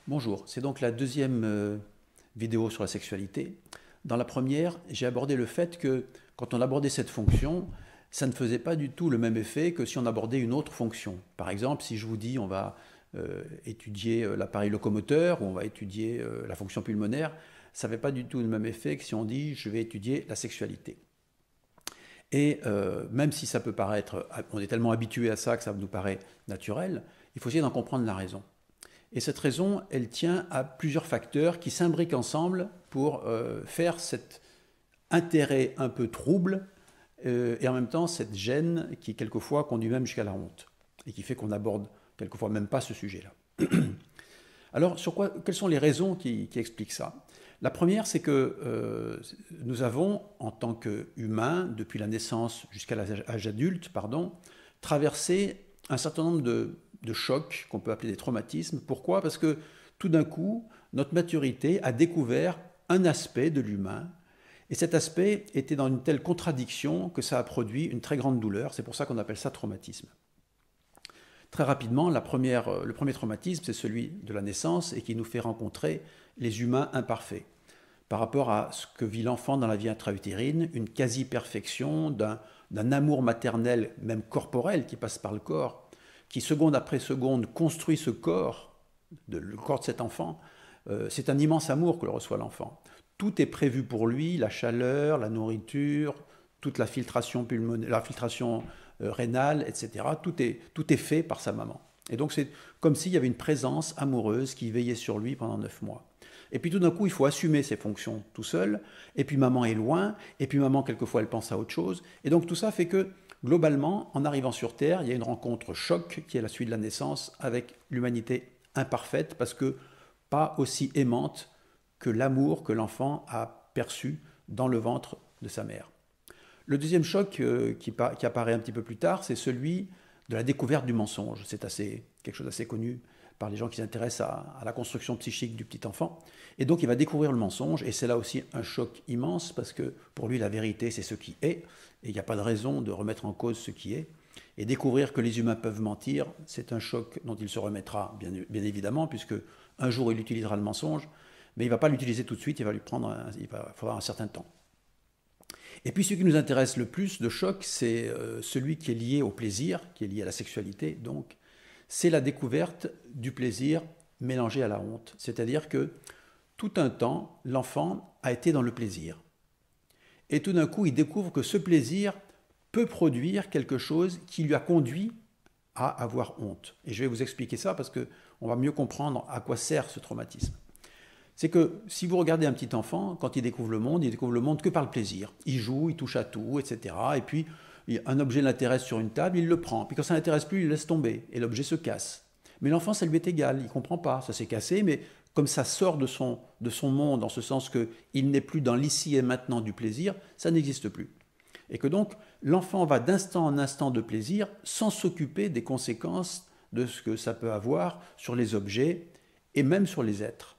Bonjour, c'est donc la deuxième vidéo sur la sexualité. Dans la première, j'ai abordé le fait que quand on abordait cette fonction, ça ne faisait pas du tout le même effet que si on abordait une autre fonction. Par exemple, si je vous dis on va étudier l'appareil locomoteur ou on va étudier la fonction pulmonaire, ça ne fait pas du tout le même effet que si on dit je vais étudier la sexualité. Et même si ça peut paraître, on est tellement habitué à ça que ça nous paraît naturel, il faut essayer d'en comprendre la raison. Et cette raison, elle tient à plusieurs facteurs qui s'imbriquent ensemble pour faire cet intérêt un peu trouble et en même temps cette gêne qui quelquefois conduit même jusqu'à la honte et qui fait qu'on aborde quelquefois même pas ce sujet-là. Alors, quelles sont les raisons qui expliquent ça? La première, c'est que nous avons, en tant qu'humains, depuis la naissance jusqu'à l'âge adulte, traversé un certain nombre de chocs qu'on peut appeler des traumatismes. Pourquoi? Parce que tout d'un coup, notre maturité a découvert un aspect de l'humain, et cet aspect était dans une telle contradiction que ça a produit une très grande douleur. C'est pour ça qu'on appelle ça traumatisme. Très rapidement, le premier traumatisme, c'est celui de la naissance et qui nous fait rencontrer les humains imparfaits. Par rapport à ce que vit l'enfant dans la vie intra-utérine, une quasi-perfection d'un amour maternel, même corporel, qui passe par le corps, qui seconde après seconde construit ce corps, le corps de cet enfant. C'est un immense amour que le reçoit l'enfant. Tout est prévu pour lui, la chaleur, la nourriture, toute la filtration pulmonaire, la filtration rénale, etc. Tout est fait par sa maman. Et donc c'est comme s'il y avait une présence amoureuse qui veillait sur lui pendant 9 mois. Et puis tout d'un coup, il faut assumer ses fonctions tout seul, et puis maman est loin, et puis maman, quelquefois, elle pense à autre chose. Et donc tout ça fait que, globalement, en arrivant sur Terre, il y a une rencontre choc qui est la suite de la naissance avec l'humanité imparfaite, parce que pas aussi aimante que l'amour que l'enfant a perçu dans le ventre de sa mère. Le deuxième choc qui apparaît un petit peu plus tard, c'est celui de la découverte du mensonge. C'est quelque chose d'assez connu par les gens qui s'intéressent à la construction psychique du petit enfant. Et donc il va découvrir le mensonge, et c'est là aussi un choc immense, parce que pour lui la vérité c'est ce qui est, et il n'y a pas de raison de remettre en cause ce qui est. Et découvrir que les humains peuvent mentir, c'est un choc dont il se remettra bien évidemment, puisque un jour il utilisera le mensonge, mais il ne va pas l'utiliser tout de suite, il faudra un certain temps. Et puis ce qui nous intéresse le plus de choc, c'est celui qui est lié au plaisir, qui est lié à la sexualité, donc c'est la découverte du plaisir mélangé à la honte. C'est-à-dire que tout un temps, l'enfant a été dans le plaisir. Et tout d'un coup, il découvre que ce plaisir peut produire quelque chose qui lui a conduit à avoir honte. Et je vais vous expliquer ça parce qu'on va mieux comprendre à quoi sert ce traumatisme. C'est que si vous regardez un petit enfant, quand il découvre le monde que par le plaisir. Il joue, il touche à tout, etc. Et puis, un objet l'intéresse sur une table, il le prend. Puis quand ça ne l'intéresse plus, il le laisse tomber. Et l'objet se casse. Mais l'enfant, ça lui est égal, il ne comprend pas. Ça s'est cassé, mais comme ça sort de son monde, en ce sens qu'il n'est plus dans l'ici et maintenant du plaisir, ça n'existe plus. Et que donc, l'enfant va d'instant en instant de plaisir sans s'occuper des conséquences de ce que ça peut avoir sur les objets et même sur les êtres.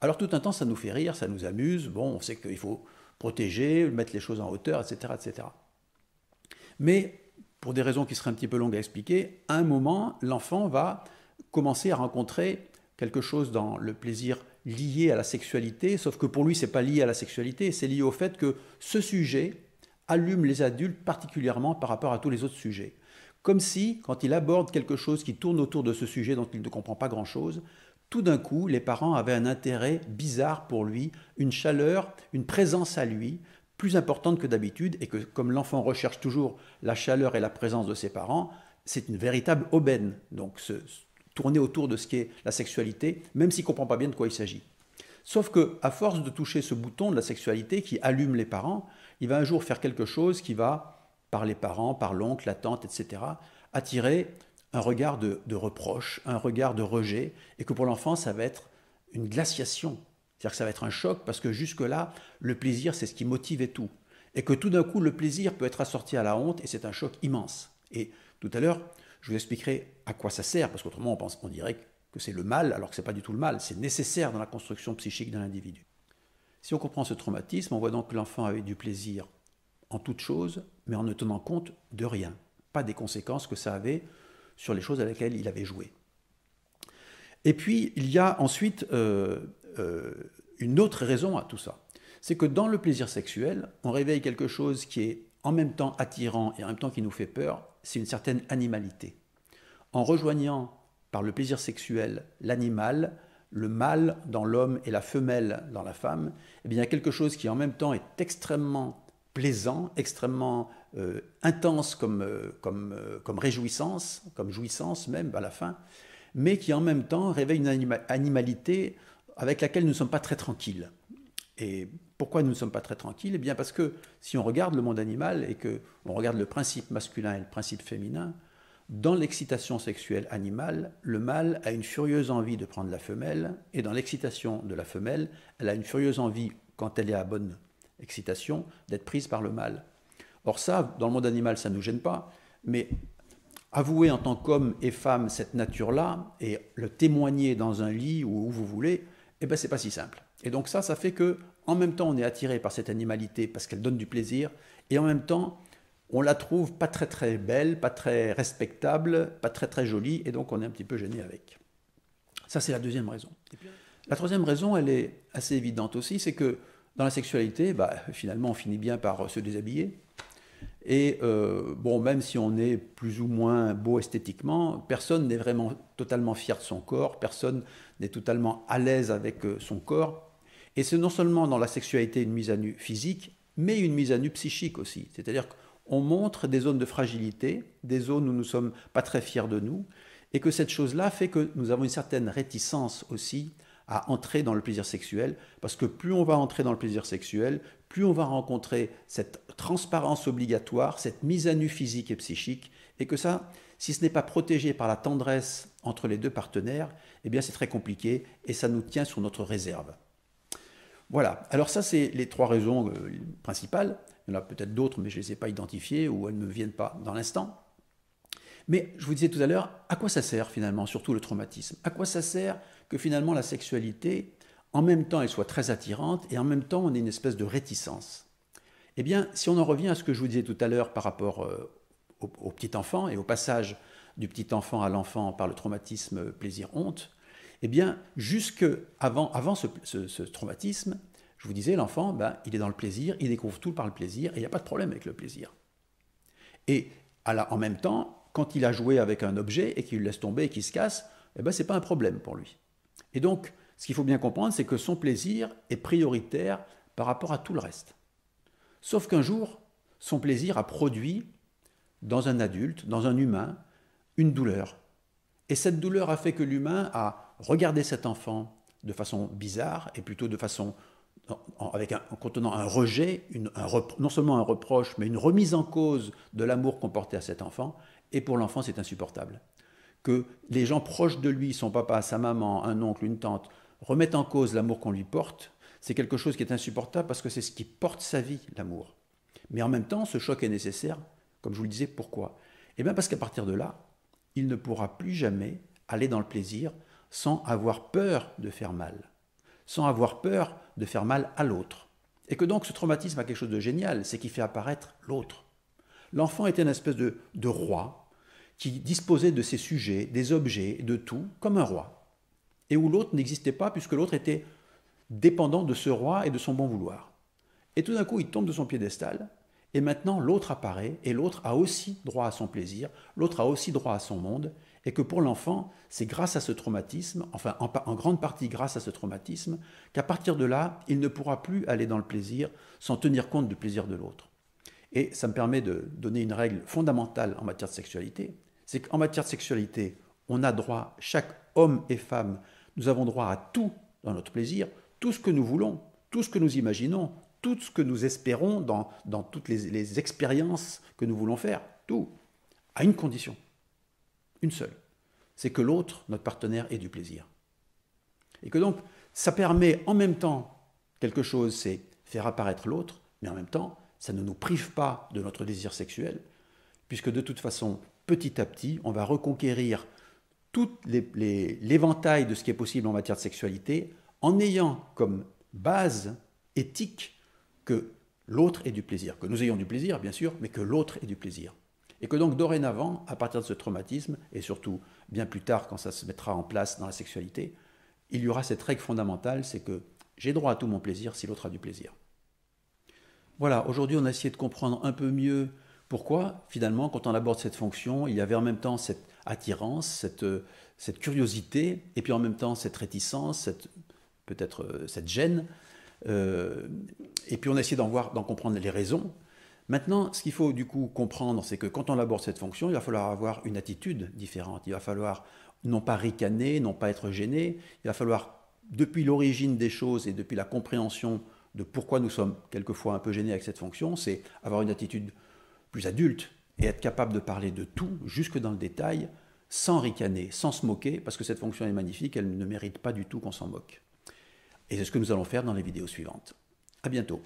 Alors tout un temps, ça nous fait rire, ça nous amuse. Bon, on sait qu'il faut protéger, mettre les choses en hauteur, etc., etc. Mais, pour des raisons qui seraient un petit peu longues à expliquer, à un moment, l'enfant va commencer à rencontrer quelque chose dans le plaisir lié à la sexualité, sauf que pour lui, ce n'est pas lié à la sexualité, c'est lié au fait que ce sujet allume les adultes particulièrement par rapport à tous les autres sujets. Comme si, quand il aborde quelque chose qui tourne autour de ce sujet dont il ne comprend pas grand-chose, tout d'un coup, les parents avaient un intérêt bizarre pour lui, une chaleur, une présence à lui, plus importante que d'habitude, et que comme l'enfant recherche toujours la chaleur et la présence de ses parents, c'est une véritable aubaine. Donc tourner autour de ce qu'est la sexualité, même s'il ne comprend pas bien de quoi il s'agit. Sauf qu'à force de toucher ce bouton de la sexualité qui allume les parents, il va un jour faire quelque chose qui va, par les parents, par l'oncle, la tante, etc., attirer un regard de reproche, un regard de rejet, et que pour l'enfant, ça va être une glaciation. C'est-à-dire que ça va être un choc, parce que jusque-là, le plaisir, c'est ce qui motivait tout. Et que tout d'un coup, le plaisir peut être assorti à la honte, et c'est un choc immense. Et tout à l'heure, je vous expliquerai à quoi ça sert, parce qu'autrement, on dirait que c'est le mal, alors que ce n'est pas du tout le mal. C'est nécessaire dans la construction psychique d'un individu. Si on comprend ce traumatisme, on voit donc que l'enfant avait du plaisir en toute chose, mais en ne tenant compte de rien. Pas des conséquences que ça avait sur les choses avec lesquelles il avait joué. Et puis, il y a ensuite une autre raison à tout ça. C'est que dans le plaisir sexuel, on réveille quelque chose qui est en même temps attirant et en même temps qui nous fait peur, c'est une certaine animalité. En rejoignant par le plaisir sexuel l'animal, le mâle dans l'homme et la femelle dans la femme, eh bien, il y a quelque chose qui en même temps est extrêmement plaisant, extrêmement intense comme réjouissance, comme jouissance même à la fin, mais qui en même temps réveille une animalité avec laquelle nous ne sommes pas très tranquilles. Et pourquoi nous ne sommes pas très tranquilles? Eh bien parce que si on regarde le monde animal et qu'on regarde le principe masculin et le principe féminin, dans l'excitation sexuelle animale, le mâle a une furieuse envie de prendre la femelle, et dans l'excitation de la femelle, elle a une furieuse envie, quand elle est à bonne excitation, d'être prise par le mâle. Or ça, dans le monde animal, ça ne nous gêne pas, mais avouer en tant qu'homme et femme cette nature-là, et le témoigner dans un lit ou où vous voulez, eh bien c'est pas si simple. Et donc ça fait que, en même temps, on est attiré par cette animalité parce qu'elle donne du plaisir, et en même temps, on la trouve pas très très belle, pas très respectable, pas très très jolie, et donc on est un petit peu gêné avec. Ça, c'est la deuxième raison. La troisième raison, elle est assez évidente aussi, c'est que dans la sexualité, finalement, on finit bien par se déshabiller. Et bon, même si on est plus ou moins beau esthétiquement, personne n'est vraiment totalement fier de son corps, personne n'est totalement à l'aise avec son corps. Et c'est non seulement dans la sexualité une mise à nu physique, mais une mise à nu psychique aussi. C'est-à-dire qu'on montre des zones de fragilité, des zones où nous ne sommes pas très fiers de nous, et que cette chose-là fait que nous avons une certaine réticence aussi à entrer dans le plaisir sexuel, parce que plus on va entrer dans le plaisir sexuel, plus on va rencontrer cette transparence obligatoire, cette mise à nu physique et psychique, et que ça, si ce n'est pas protégé par la tendresse entre les deux partenaires, eh bien c'est très compliqué, et ça nous tient sur notre réserve. Voilà, alors ça c'est les trois raisons principales. Il y en a peut-être d'autres, mais je ne les ai pas identifiées, ou elles ne me viennent pas dans l'instant. Mais je vous disais tout à l'heure, à quoi ça sert finalement, surtout le traumatisme? À quoi ça sert que finalement la sexualité, en même temps, elle soit très attirante et en même temps, on ait une espèce de réticence? Eh bien, si on en revient à ce que je vous disais tout à l'heure par rapport au petit enfant et au passage du petit enfant à l'enfant par le traumatisme plaisir-honte, eh bien, jusque avant ce traumatisme, je vous disais, l'enfant, il est dans le plaisir, il découvre tout par le plaisir et il n'y a pas de problème avec le plaisir. Et en même temps, quand il a joué avec un objet et qu'il le laisse tomber et qu'il se casse, eh ben, ce n'est pas un problème pour lui. Et donc, ce qu'il faut bien comprendre, c'est que son plaisir est prioritaire par rapport à tout le reste. Sauf qu'un jour, son plaisir a produit, dans un adulte, dans un humain, une douleur. Et cette douleur a fait que l'humain a regardé cet enfant de façon bizarre, et plutôt de façon en contenant un rejet, non seulement un reproche, mais une remise en cause de l'amour qu'on portait à cet enfant. Et pour l'enfant, c'est insupportable. Que les gens proches de lui, son papa, sa maman, un oncle, une tante, remettent en cause l'amour qu'on lui porte, c'est quelque chose qui est insupportable parce que c'est ce qui porte sa vie, l'amour. Mais en même temps, ce choc est nécessaire, comme je vous le disais, pourquoi? Eh bien parce qu'à partir de là, il ne pourra plus jamais aller dans le plaisir sans avoir peur de faire mal, sans avoir peur de faire mal à l'autre. Et que donc ce traumatisme a quelque chose de génial, c'est qu'il fait apparaître l'autre. L'enfant était une espèce de roi qui disposait de ses sujets, des objets, de tout, comme un roi. Et où l'autre n'existait pas puisque l'autre était dépendant de ce roi et de son bon vouloir. Et tout d'un coup, il tombe de son piédestal, et maintenant l'autre apparaît, et l'autre a aussi droit à son plaisir, l'autre a aussi droit à son monde, et que pour l'enfant, c'est grâce à ce traumatisme, enfin en grande partie grâce à ce traumatisme, qu'à partir de là, il ne pourra plus aller dans le plaisir sans tenir compte du plaisir de l'autre. Et ça me permet de donner une règle fondamentale en matière de sexualité, c'est qu'en matière de sexualité, on a droit, chaque homme et femme, nous avons droit à tout dans notre plaisir, tout ce que nous voulons, tout ce que nous imaginons, tout ce que nous espérons dans toutes les expériences que nous voulons faire, tout, à une condition, une seule, c'est que l'autre, notre partenaire, ait du plaisir. Et que donc, ça permet en même temps quelque chose, c'est faire apparaître l'autre, mais en même temps, ça ne nous prive pas de notre désir sexuel, puisque de toute façon, petit à petit, on va reconquérir tout l'éventail de ce qui est possible en matière de sexualité, en ayant comme base éthique que l'autre ait du plaisir. Que nous ayons du plaisir, bien sûr, mais que l'autre ait du plaisir. Et que donc dorénavant, à partir de ce traumatisme, et surtout bien plus tard quand ça se mettra en place dans la sexualité, il y aura cette règle fondamentale, c'est que j'ai droit à tout mon plaisir si l'autre a du plaisir. Voilà, aujourd'hui on a essayé de comprendre un peu mieux pourquoi finalement quand on aborde cette fonction, il y avait en même temps cette attirance, cette curiosité, et puis en même temps cette réticence, peut-être cette gêne, et puis on a essayé d'en comprendre les raisons. Maintenant, ce qu'il faut du coup comprendre, c'est que quand on aborde cette fonction, il va falloir avoir une attitude différente. Il va falloir non pas ricaner, non pas être gêné. Il va falloir, depuis l'origine des choses et depuis la compréhension de pourquoi nous sommes quelquefois un peu gênés avec cette fonction, c'est avoir une attitude plus adulte et être capable de parler de tout, jusque dans le détail, sans ricaner, sans se moquer, parce que cette fonction est magnifique, elle ne mérite pas du tout qu'on s'en moque. Et c'est ce que nous allons faire dans les vidéos suivantes. À bientôt.